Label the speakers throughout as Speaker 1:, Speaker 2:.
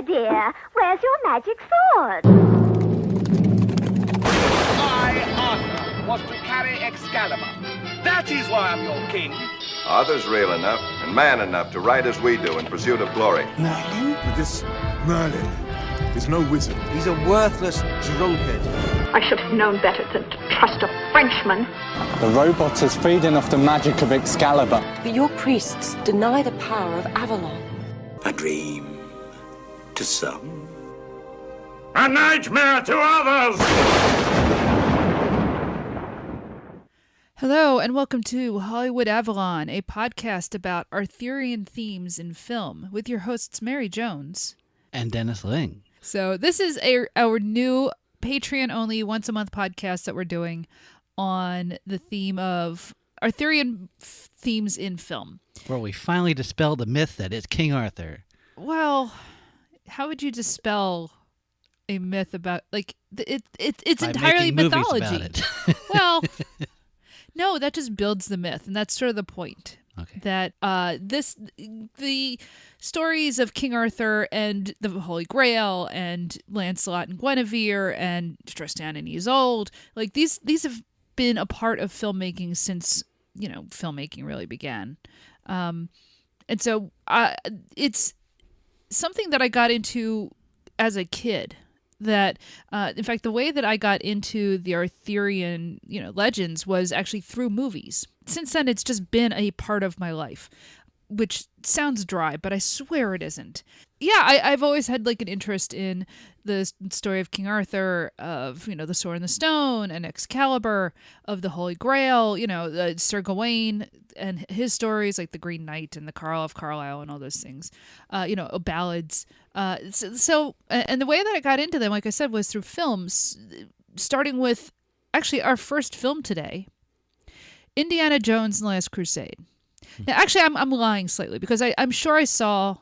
Speaker 1: Arthur, dear, where's your magic sword?
Speaker 2: I, Arthur, was to carry Excalibur. That is why I'm your king.
Speaker 3: Arthur's real enough and man enough to ride as we do in pursuit of glory.
Speaker 4: Merlin? But this Merlin is no wizard.
Speaker 5: He's a worthless drunkard.
Speaker 6: I should have known better than to trust a Frenchman.
Speaker 7: The robot is feeding off the magic of Excalibur.
Speaker 8: But your priests deny the power of Avalon.
Speaker 9: A dream to some.
Speaker 4: A nightmare to others!
Speaker 10: Hello, and welcome to Hollywood Avalon, a podcast about Arthurian themes in film, with your hosts Mary Jones
Speaker 11: and Dennis Ling.
Speaker 10: So this is our new Patreon-only once-a-month podcast that we're doing on the theme of Arthurian themes in film.
Speaker 11: Where we finally dispel the myth that it's King Arthur.
Speaker 10: Well, how would you dispel a myth about, like, it's
Speaker 11: by
Speaker 10: entirely
Speaker 11: making
Speaker 10: mythology?
Speaker 11: Movies about it.
Speaker 10: Well, no, that just builds the myth, and that's sort of the point.
Speaker 11: Okay.
Speaker 10: That the stories of King Arthur and the Holy Grail and Lancelot and Guinevere and Tristan and Isolde, like these have been a part of filmmaking since, filmmaking really began. And so it's something that I got into as a kid. That, in fact, the way that I got into the Arthurian, legends was actually through movies. Since then, it's just been a part of my life, which sounds dry, but I swear it isn't. Yeah, I've always had like an interest in the story of King Arthur, of, the Sword and the Stone and Excalibur, of the Holy Grail, Sir Gawain and his stories, like the Green Knight and the Carl of Carlisle and all those things, ballads. So, and the way that I got into them, like I said, was through films, starting with actually our first film today, Indiana Jones and the Last Crusade. Now, actually, I'm lying slightly because I'm sure I saw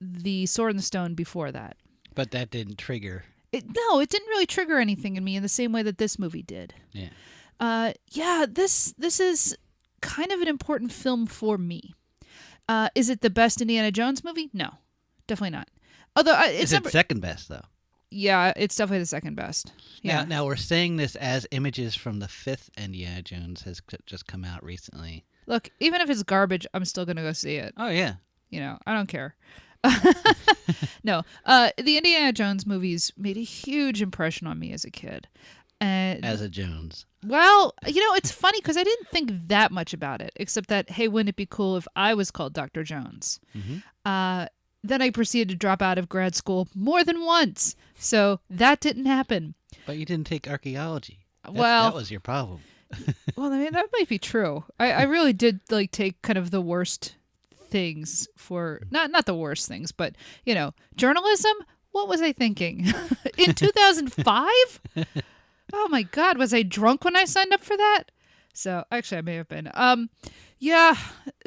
Speaker 10: the Sword and the Stone before that.
Speaker 11: But that didn't trigger.
Speaker 10: It didn't really trigger anything in me in the same way that this movie did.
Speaker 11: Yeah.
Speaker 10: This is kind of an important film for me. Is it the best Indiana Jones movie? No, definitely not. Although
Speaker 11: it's second best though.
Speaker 10: Yeah, it's definitely the second best. Yeah.
Speaker 11: Now we're saying this as images from the fifth Indiana Jones has just come out recently.
Speaker 10: Look, even if it's garbage, I'm still gonna go see it.
Speaker 11: Oh yeah.
Speaker 10: I don't care. No, the Indiana Jones movies made a huge impression on me as a kid. And
Speaker 11: as a Jones.
Speaker 10: Well, it's funny because I didn't think that much about it, except that, hey, wouldn't it be cool if I was called Dr. Jones? Mm-hmm. Then I proceeded to drop out of grad school more than once. So that didn't happen.
Speaker 11: But you didn't take archaeology.
Speaker 10: That
Speaker 11: was your problem.
Speaker 10: Well, I mean, that might be true. I really did take kind of the worst things for, not the worst things, but, journalism? What was I thinking? In 2005? Oh my God, was I drunk when I signed up for that? So, actually, I may have been. Yeah,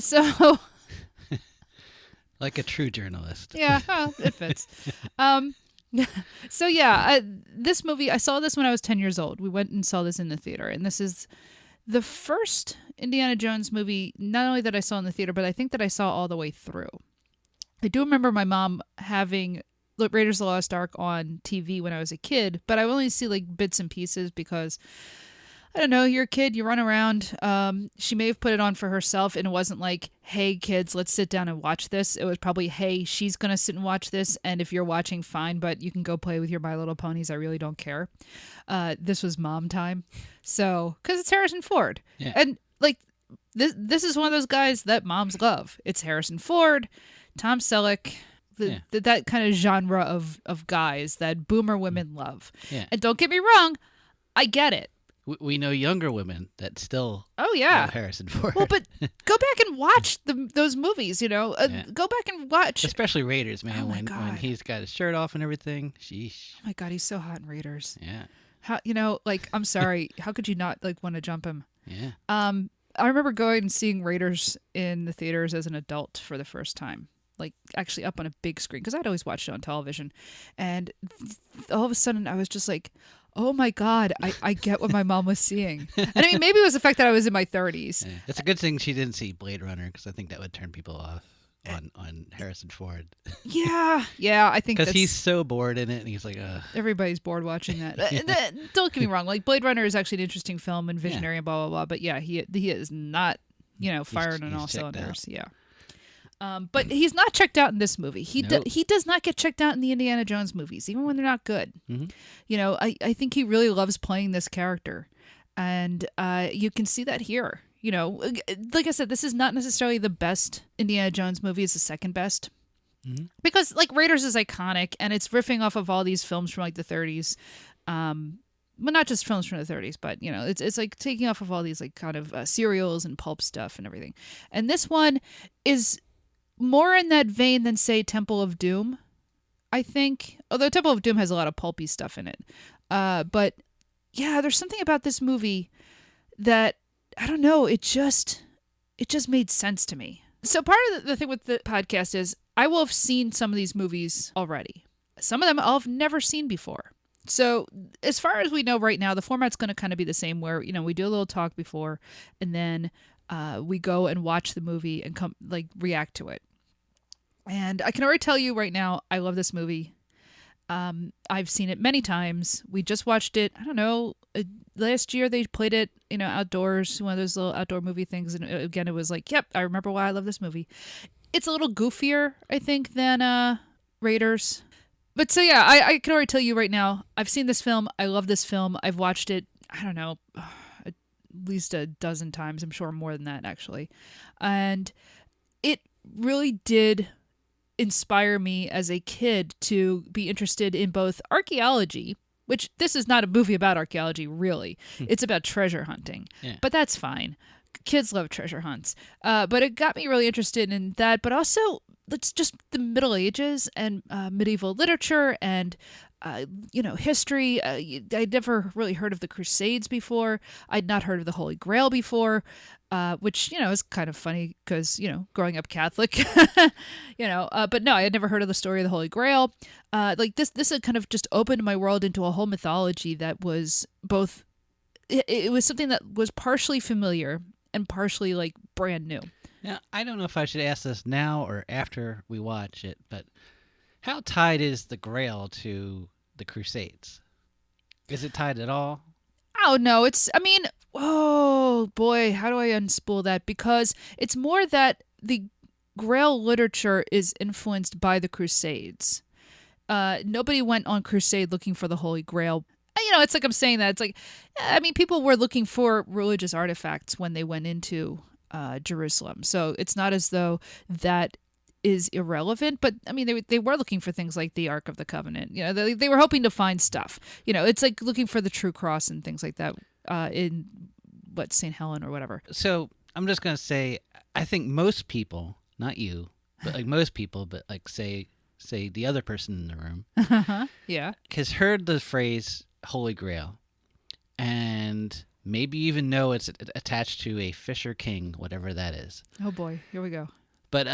Speaker 10: so...
Speaker 11: Like a true journalist.
Speaker 10: Yeah, well, it fits. So yeah, this movie, I saw this when I was 10 years old. We went and saw this in the theater, and this is the first Indiana Jones movie, not only that I saw in the theater, but I think that I saw all the way through. I do remember my mom having Raiders of the Lost Ark on TV when I was a kid, but I only see like bits and pieces because, I don't know, you're a kid, you run around. She may have put it on for herself, and it wasn't like, hey, kids, let's sit down and watch this. It was probably, hey, she's going to sit and watch this, and if you're watching, fine, but you can go play with your My Little Ponies. I really don't care. This was mom time. So, because it's Harrison Ford.
Speaker 11: Yeah.
Speaker 10: And, like, this is one of those guys that moms love. It's Harrison Ford, Tom Selleck, that kind of genre of guys that boomer women love.
Speaker 11: Yeah.
Speaker 10: And don't get me wrong, I get it.
Speaker 11: We know younger women that still
Speaker 10: love
Speaker 11: Harrison Ford.
Speaker 10: Well, but go back and watch those movies, Go back and watch.
Speaker 11: Especially Raiders, man, when he's got his shirt off and everything. Sheesh.
Speaker 10: Oh my God, he's so hot in Raiders.
Speaker 11: Yeah.
Speaker 10: How, I'm sorry, how could you not, want to jump him?
Speaker 11: Yeah.
Speaker 10: I remember going and seeing Raiders in the theaters as an adult for the first time. Actually up on a big screen, because I'd always watched it on television. And all of a sudden, I was just like, oh my God, I get what my mom was seeing. And I mean, maybe it was the fact that I was in my 30s.
Speaker 11: Yeah. It's a good thing she didn't see Blade Runner, because I think that would turn people off. on Harrison Ford.
Speaker 10: Yeah, I think
Speaker 11: Because
Speaker 10: that's...
Speaker 11: he's so bored in it, and he's like, ugh.
Speaker 10: Everybody's bored watching that. Don't get me wrong. Like, Blade Runner is actually an interesting film and visionary and blah, blah, blah. But yeah, he is not, firing on all cylinders. Yeah. But he's not checked out in this movie. He does not get checked out in the Indiana Jones movies, even when they're not good.
Speaker 11: Mm-hmm.
Speaker 10: I think he really loves playing this character. And you can see that here. Like I said, this is not necessarily the best Indiana Jones movie. It's the second best.
Speaker 11: Mm-hmm.
Speaker 10: Because, like, Raiders is iconic, and it's riffing off of all these films from, like, the 30s. Well, not just films from the 30s, but, it's like taking off of all these, like, kind of serials and pulp stuff and everything. And this one is more in that vein than, say, Temple of Doom, I think. Although Temple of Doom has a lot of pulpy stuff in it. But, yeah, there's something about this movie that, I don't know, it just made sense to me. So part of the thing with the podcast is I will have seen some of these movies already. Some of them I'll have never seen before. So as far as we know right now, the format's going to kind of be the same where, we do a little talk before and then we go and watch the movie and react to it. And I can already tell you right now, I love this movie. I've seen it many times. We just watched it, I don't know, last year they played it, outdoors, one of those little outdoor movie things. And again, it was like, yep, I remember why I love this movie. It's a little goofier, I think, than Raiders. But so, yeah, I can already tell you right now, I've seen this film. I love this film. I've watched it, I don't know, at least a dozen times. I'm sure more than that, actually. And it really did inspire me as a kid to be interested in both archaeology, which this is not a movie about archaeology, really. It's about treasure hunting. Yeah. But that's fine. Kids love treasure hunts. But it got me really interested in that. But also, it's just the Middle Ages and medieval literature and, history. I'd never really heard of the Crusades before. I'd not heard of the Holy Grail before, which, is kind of funny because, growing up Catholic, but no, I had never heard of the story of the Holy Grail. This had kind of just opened my world into a whole mythology that was both, it was something that was partially familiar and partially like brand new.
Speaker 11: Now, I don't know if I should ask this now or after we watch it, but how tied is the Grail to the Crusades? Is it tied at all?
Speaker 10: Oh, no. Oh, boy, how do I unspool that? Because it's more that the Grail literature is influenced by the Crusades. Nobody went on crusade looking for the Holy Grail. It's like I'm saying that. It's like, people were looking for religious artifacts when they went into Jerusalem. So it's not as though that is irrelevant, but they were looking for things like the Ark of the Covenant. They were hoping to find stuff. It's like looking for the true cross and things like that in St. Helen or whatever.
Speaker 11: So I'm just gonna say, I think most people, not you, but like most people, but like say the other person in the room,
Speaker 10: yeah,
Speaker 11: has heard the phrase Holy Grail, and maybe even know it's attached to a Fisher King, whatever that is.
Speaker 10: Oh boy, here we go.
Speaker 11: But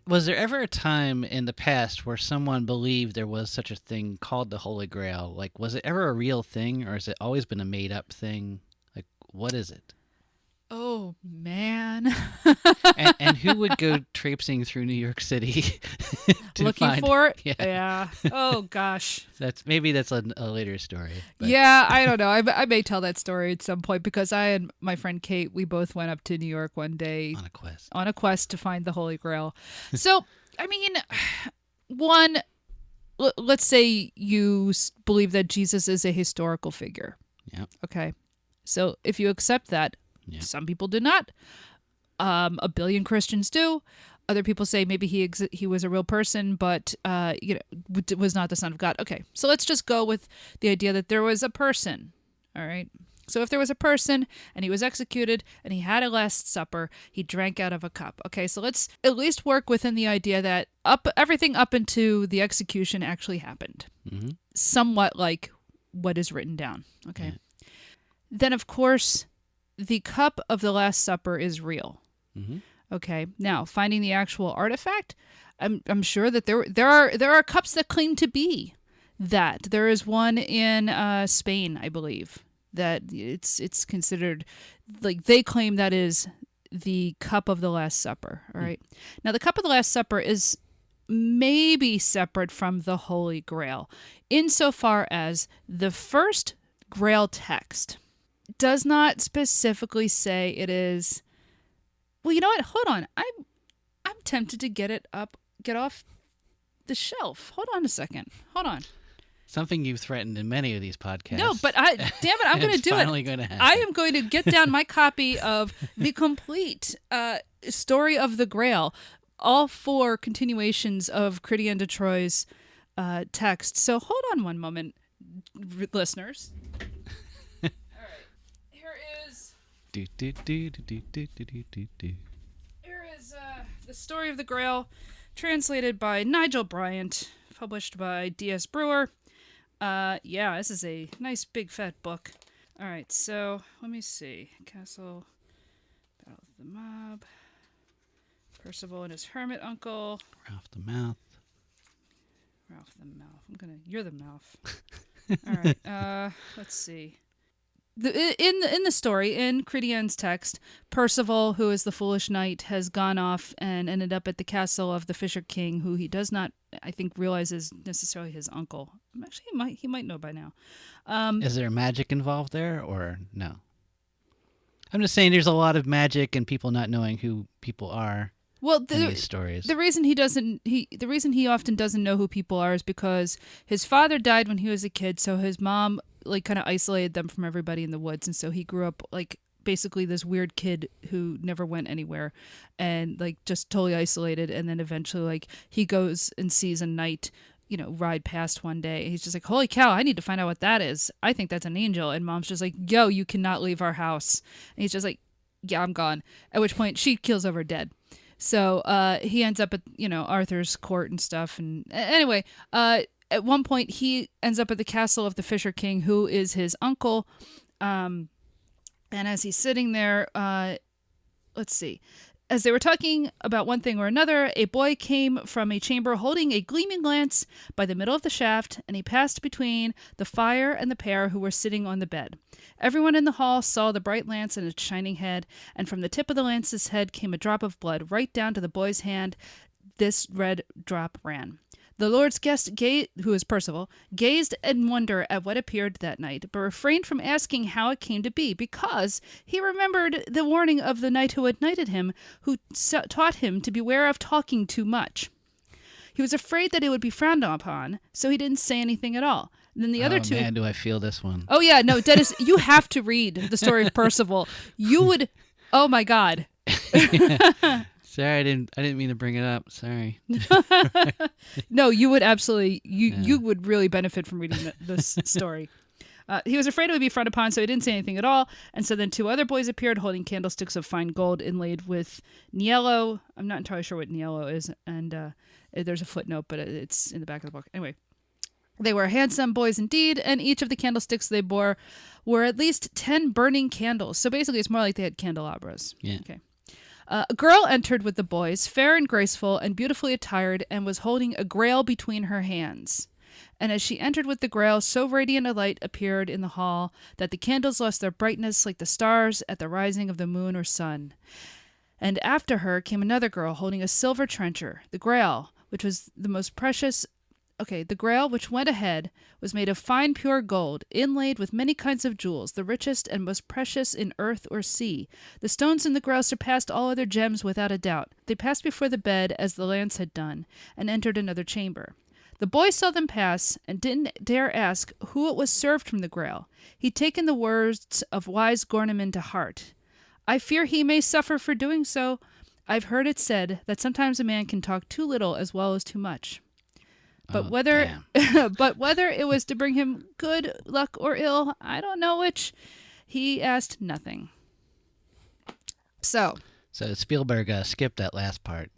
Speaker 11: was there ever a time in the past where someone believed there was such a thing called the Holy Grail? Like, was it ever a real thing, or has it always been a made-up thing? Like, what is it?
Speaker 10: Oh, man.
Speaker 11: and who would go traipsing through New York City
Speaker 10: looking for it?
Speaker 11: Yeah.
Speaker 10: Oh, gosh.
Speaker 11: That's a later story. But.
Speaker 10: Yeah, I don't know. I may tell that story at some point because I and my friend Kate, we both went up to New York one day. On a quest to find the Holy Grail. So, let's say you believe that Jesus is a historical figure.
Speaker 11: Yeah.
Speaker 10: Okay. So if you accept that, yeah. Some people do not. A billion Christians do. Other people say maybe he was a real person, but was not the Son of God. Okay, so let's just go with the idea that there was a person. All right. So if there was a person and he was executed and he had a Last Supper, he drank out of a cup. Okay, so let's at least work within the idea that everything up into the execution actually happened.
Speaker 11: Mm-hmm.
Speaker 10: Somewhat like what is written down. Okay. Yeah. Then, of course, the cup of the Last Supper is real.
Speaker 11: Mm-hmm.
Speaker 10: Okay. Now, finding the actual artifact, I'm sure that there are cups that claim to be that. There is one in Spain, I believe, that it's considered, like, they claim that is the cup of the Last Supper. All right. Now, the cup of the Last Supper is maybe separate from the Holy Grail, insofar as the first Grail text does not specifically say it is. Well, you know what? Hold on. I'm tempted to get off the shelf. Hold on a second. Hold on.
Speaker 11: Something you've threatened in many of these podcasts.
Speaker 10: No, but damn it, I'm going to do it.
Speaker 11: Finally going to happen.
Speaker 10: I am going to get down my copy of the complete story of the Grail, all 4 continuations of Chrétien de Troyes' text. So hold on one moment, listeners. All right, here is. Here is the story of the Grail, translated by Nigel Bryant, published by D.S. Brewer. Yeah, this is a nice big fat book. All right, so let me see. Castle, Battle of the Mob, Percival and his hermit uncle.
Speaker 11: Ralph the Mouth.
Speaker 10: You're the mouth. All right, let's see. In the story, in Chrétien's text, Percival, who is the foolish knight, has gone off and ended up at the castle of the Fisher King, who he does not, I think, realize is necessarily his uncle. Actually, he might know by now.
Speaker 11: Is there magic involved there, or no? I'm just saying there's a lot of magic and people not knowing who people are.
Speaker 10: Well,
Speaker 11: in these stories.
Speaker 10: The reason he often doesn't know who people are is because his father died when he was a kid, so his mom kind of isolated them from everybody in the woods, and so he grew up basically this weird kid who never went anywhere and just totally isolated. And then eventually he goes and sees a knight ride past one day. He's just like, holy cow, I need to find out what that is. I think that's an angel. And mom's just like, yo, you cannot leave our house. And he's just like, yeah, I'm gone. At which point she kills over dead. So he ends up at Arthur's court and stuff. And anyway, at one point he ends up at the castle of the Fisher King, who is his uncle. And as he's sitting there, let's see. As they were talking about one thing or another, a boy came from a chamber holding a gleaming lance by the middle of the shaft, and he passed between the fire and the pair who were sitting on the bed. Everyone in the hall saw the bright lance and its shining head, and from the tip of the lance's head came a drop of blood right down to the boy's hand. This red drop ran. The Lord's guest, who is Percival, gazed in wonder at what appeared that night, but refrained from asking how it came to be, because he remembered the warning of the knight who had knighted him, who taught him to beware of talking too much. He was afraid that it would be frowned upon, so he didn't say anything at all. And then the other two...
Speaker 11: man, do I feel this one.
Speaker 10: Oh, yeah, no, Dennis, you have to read the story of Percival. You would... Oh, my God.
Speaker 11: Sorry, I didn't mean to bring it up. Sorry.
Speaker 10: No, you would absolutely, you would really benefit from reading this story. He was afraid it would be frowned upon, so he didn't say anything at all. And so then 2 other boys appeared holding candlesticks of fine gold inlaid with niello. I'm not entirely sure what niello is, and there's a footnote, but it's in the back of the book. Anyway, they were handsome boys indeed, and each of the candlesticks they bore were at least 10 burning candles. So basically, it's more like they had candelabras.
Speaker 11: Yeah.
Speaker 10: Okay. A girl entered with the boys, fair and graceful and beautifully attired, and was holding a grail between her hands. And as she entered with the grail, so radiant a light appeared in the hall that the candles lost their brightness like the stars at the rising of the moon or sun. And after her came another girl holding a silver trencher, the grail, which was the most precious... the grail which went ahead was made of fine pure gold, inlaid with many kinds of jewels, the richest and most precious in earth or sea. The stones in the grail surpassed all other gems without a doubt. They passed before the bed as the lance had done, and entered another chamber. The boy saw them pass, and didn't dare ask who it was served from the grail. He'd taken the words of wise Gorneman to heart. I fear he may suffer for doing so. I've heard it said that sometimes a man can talk too little as well as too much. But whether it was to bring him good luck or ill, I don't know which. He asked nothing. So
Speaker 11: Spielberg skipped that last part.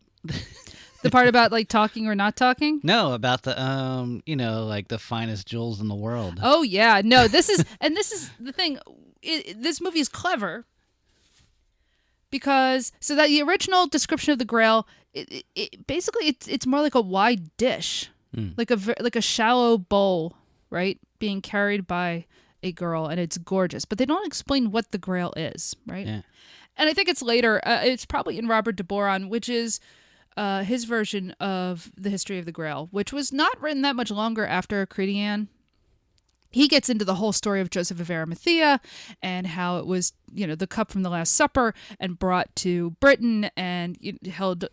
Speaker 10: The part about talking or not talking?
Speaker 11: No, about the the finest jewels in the world.
Speaker 10: Oh yeah, no. This is the thing. This movie is clever because that the original description of the Grail, basically it's more like a wide dish. Like a shallow bowl, right? Being carried by a girl, and it's gorgeous. But they don't explain what the Grail is, right?
Speaker 11: Yeah.
Speaker 10: And I think it's later. It's probably in Robert de Boron, which is his version of the history of the Grail, which was not written that much longer after Critian. He gets into the whole story of Joseph of Arimathea and how it was, the cup from the Last Supper and brought to Britain and held,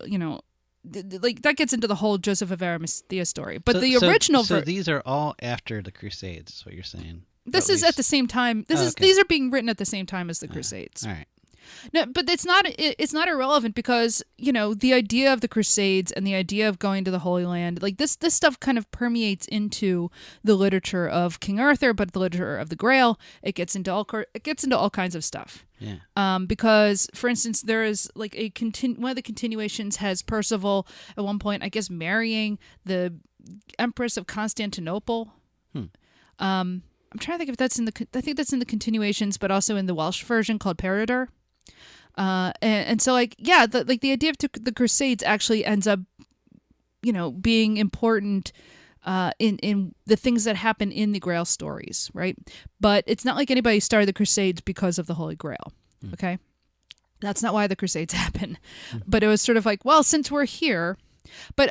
Speaker 10: like that gets into the whole Joseph of Arimathea story. But the original.
Speaker 11: So these are all after the Crusades, is what you're saying.
Speaker 10: This is at the same time. These are being written at the same time as the Crusades.
Speaker 11: All right.
Speaker 10: No, but it's not irrelevant because, the idea of the Crusades and the idea of going to the Holy Land, like this stuff kind of permeates into the literature of King Arthur, but the literature of the Grail, it gets into all kinds of stuff.
Speaker 11: Yeah.
Speaker 10: Because, for instance, there is like one of the continuations has Percival at one point, I guess, marrying the Empress of Constantinople. I'm trying to think if that's I think that's in the continuations, but also in the Welsh version called Peredur. And so the idea of the Crusades actually ends up, being important in the things that happen in the Grail stories, right? But it's not like anybody started the Crusades because of the Holy Grail, okay? That's not why the Crusades happen. But it was sort of like, well, since we're here. But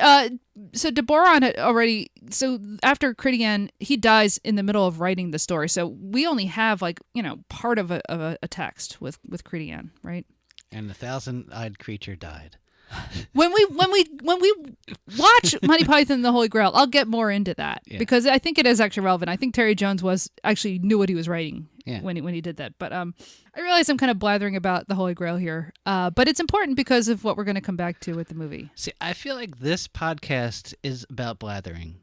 Speaker 10: so de Boron had already, so after Critian, he dies in the middle of writing the story. So we only have part of a text with Critian, right?
Speaker 11: And the 1,000-eyed creature died.
Speaker 10: When we watch Monty Python and the Holy Grail, I'll get more into that because I think it is actually relevant. I think Terry Jones knew what he was writing when he did that. But I realize I'm kind of blathering about the Holy Grail here, but it's important because of what we're going to come back to with the movie.
Speaker 11: See, I feel like this podcast is about blathering.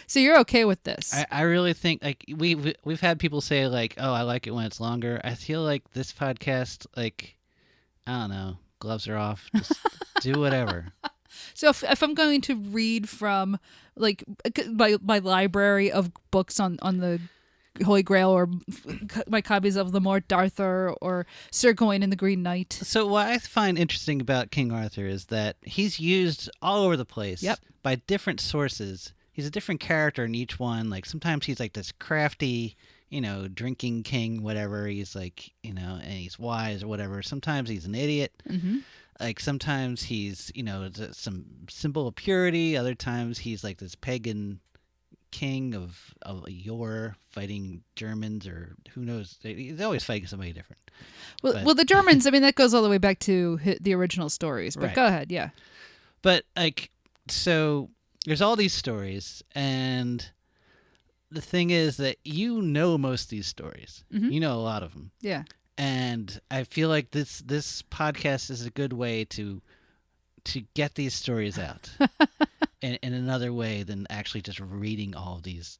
Speaker 10: So you're okay with this?
Speaker 11: I really think like we've had people say like, oh, I like it when it's longer. I feel like this podcast, like, I don't know, gloves are off. Just do whatever. So
Speaker 10: if I'm going to read from like my library of books on the Holy Grail or my copies of the Morte d'Arthur or Sir Gawain and the Green Knight.
Speaker 11: So what I find interesting about King Arthur is that he's used all over the place by different sources. He's a different character in each one. Like sometimes he's like this crafty, drinking king, whatever. He's like, and he's wise or whatever. Sometimes he's an idiot.
Speaker 10: Mm-hmm.
Speaker 11: Like sometimes he's, some symbol of purity. Other times he's like this pagan king of yore fighting Germans or who knows. He's always fighting somebody different.
Speaker 10: Well, the Germans, I mean, that goes all the way back to the original stories. But go ahead, yeah.
Speaker 11: But so there's all these stories, and the thing is that most of these stories.
Speaker 10: Mm-hmm.
Speaker 11: You know a lot of them.
Speaker 10: Yeah.
Speaker 11: And I feel like this podcast is a good way to get these stories out in another way than actually just reading all of these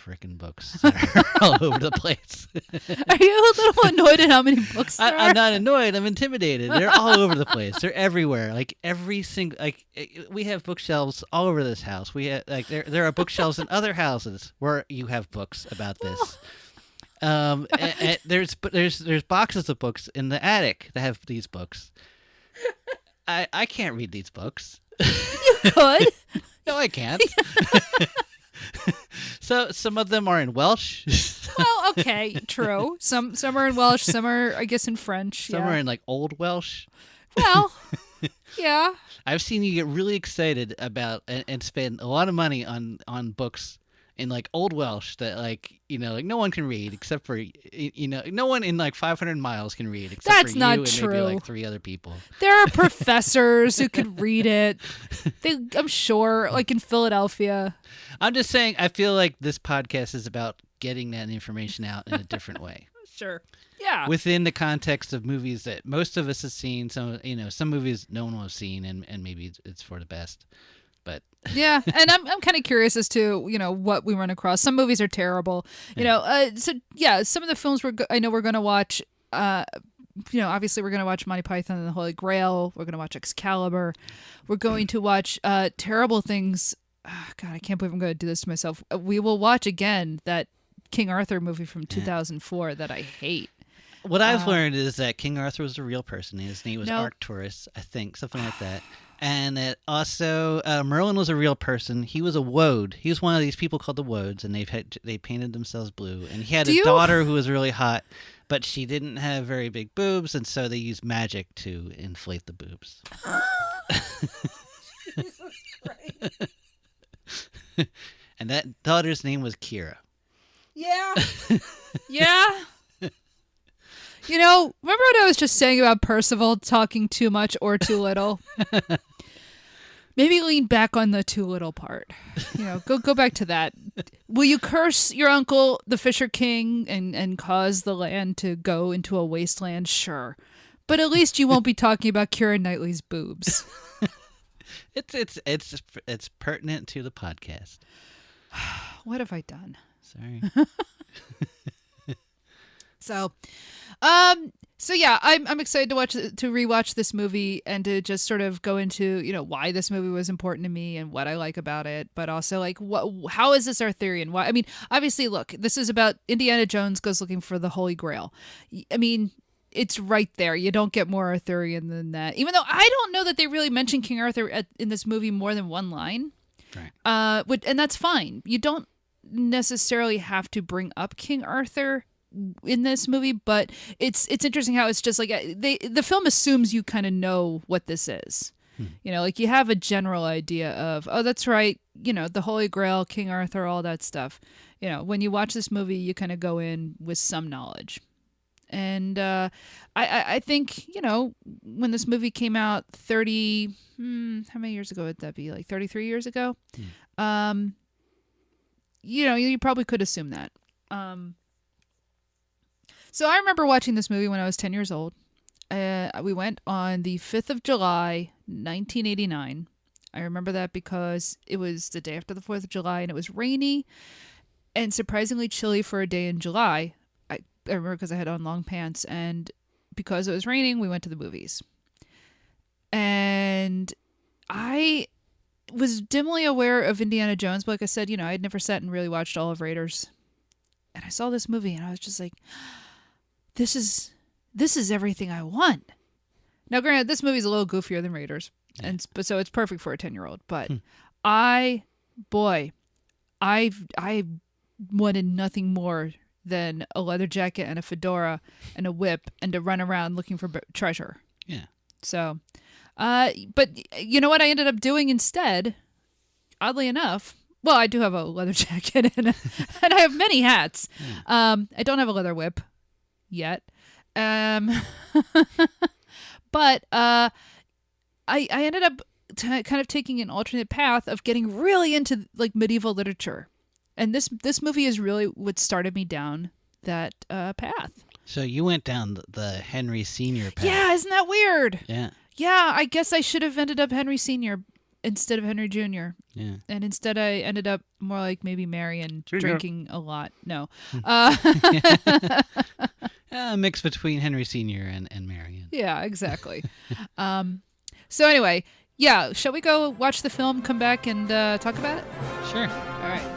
Speaker 11: freaking books that are all over the place.
Speaker 10: Are you a little annoyed at how many books there are?
Speaker 11: I'm not annoyed. I'm intimidated. They're all over the place. They're everywhere. Like every single, we have bookshelves all over this house. We have there are bookshelves in other houses where you have books about this. And there's boxes of books in the attic that have these books. I can't read these books.
Speaker 10: You could.
Speaker 11: No, I can't. So some of them are in Welsh.
Speaker 10: Well, okay, true. Some are in Welsh. Some are, I guess, in French.
Speaker 11: Some are in like Old Welsh.
Speaker 10: Well, yeah.
Speaker 11: I've seen you get really excited about and spend a lot of money on books in like Old Welsh that like no one can read except for no one in like 500 miles can read except
Speaker 10: That's
Speaker 11: for
Speaker 10: not
Speaker 11: you and
Speaker 10: true.
Speaker 11: maybe like 3 other people.
Speaker 10: There are professors who could read it. I'm sure, like in Philadelphia.
Speaker 11: I'm just saying, I feel like this podcast is about getting that information out in a different way.
Speaker 10: Sure. Yeah.
Speaker 11: Within the context of movies that most of us have seen, some movies no one will have seen, and maybe it's for the best. But
Speaker 10: yeah, and I'm kind of curious as to what we run across. Some movies are terrible, so yeah, some of the films I know we're going to watch. Obviously we're going to watch Monty Python and the Holy Grail. We're going to watch Excalibur. We're going to watch terrible things. Oh, God, I can't believe I'm going to do this to myself. We will watch again that King Arthur movie from 2004 that I hate.
Speaker 11: What I've learned is that King Arthur was a real person. His name was
Speaker 10: No.
Speaker 11: Arcturus, I think, something like that. And that also Merlin was a real person. He was a woad. He was one of these people called the woads, and they painted themselves blue. And he had a daughter who was really hot. but she didn't have very big boobs, and so they used magic to inflate the boobs.
Speaker 10: Jesus Christ.
Speaker 11: And that daughter's name was Kira.
Speaker 10: Yeah. Yeah. You know, remember what I was just saying about Percival talking too much or too little? Maybe lean back on the too little part. You know, go back to that. Will you curse your uncle, the Fisher King, and cause the land to go into a wasteland? Sure. But at least you won't be talking about Keira Knightley's boobs.
Speaker 11: It's pertinent to the podcast.
Speaker 10: What have I done?
Speaker 11: Sorry.
Speaker 10: So yeah, I'm excited to rewatch this movie and to just sort of go into, you know, why this movie was important to me and what I like about it, but also like how is this Arthurian? Why? I mean, obviously, look, this is about Indiana Jones goes looking for the Holy Grail. I mean, it's right there. You don't get more Arthurian than that. Even though I don't know that they really mention King Arthur in this movie more than one line.
Speaker 11: Right.
Speaker 10: And that's fine. You don't necessarily have to bring up King Arthur in this movie, but it's interesting how it's just like the film assumes you kind of know what this is. You know, like you have a general idea of, oh, that's right, you know, the Holy Grail, King Arthur, all that stuff. You know, when you watch this movie, you kind of go in with some knowledge. And I think, you know, when this movie came out 30, how many years ago would that be? Like 33 years ago? You know, you probably could assume that. So I remember watching this movie when I was 10 years old. We went on the 5th of July, 1989. I remember that because it was the day after the 4th of July and it was rainy and surprisingly chilly for a day in July. I remember because I had on long pants, and because it was raining, we went to the movies. And I was dimly aware of Indiana Jones, but like I said, you know, I'd never sat and really watched all of Raiders. And I saw this movie and I was just like, this is everything I want. Now, granted, this movie's a little goofier than Raiders, but so it's perfect for a 10-year-old. But I wanted nothing more than a leather jacket and a fedora and a whip and to run around looking for treasure.
Speaker 11: Yeah.
Speaker 10: So, but you know what I ended up doing instead? Oddly enough, well, I do have a leather jacket and I have many hats. I don't have a leather whip yet. But I ended up kind of taking an alternate path of getting really into like medieval literature. And this movie is really what started me down that path.
Speaker 11: So you went down the Henry Sr. path.
Speaker 10: Yeah, isn't that weird?
Speaker 11: Yeah.
Speaker 10: Yeah, I guess I should have ended up Henry Sr. instead of Henry Jr.
Speaker 11: Yeah.
Speaker 10: And instead I ended up more like maybe Marion drinking a lot. No.
Speaker 11: A mix between Henry Sr. and Marion.
Speaker 10: Yeah, exactly. So anyway, yeah, shall we go watch the film, come back and talk about it?
Speaker 11: Sure.
Speaker 10: All right.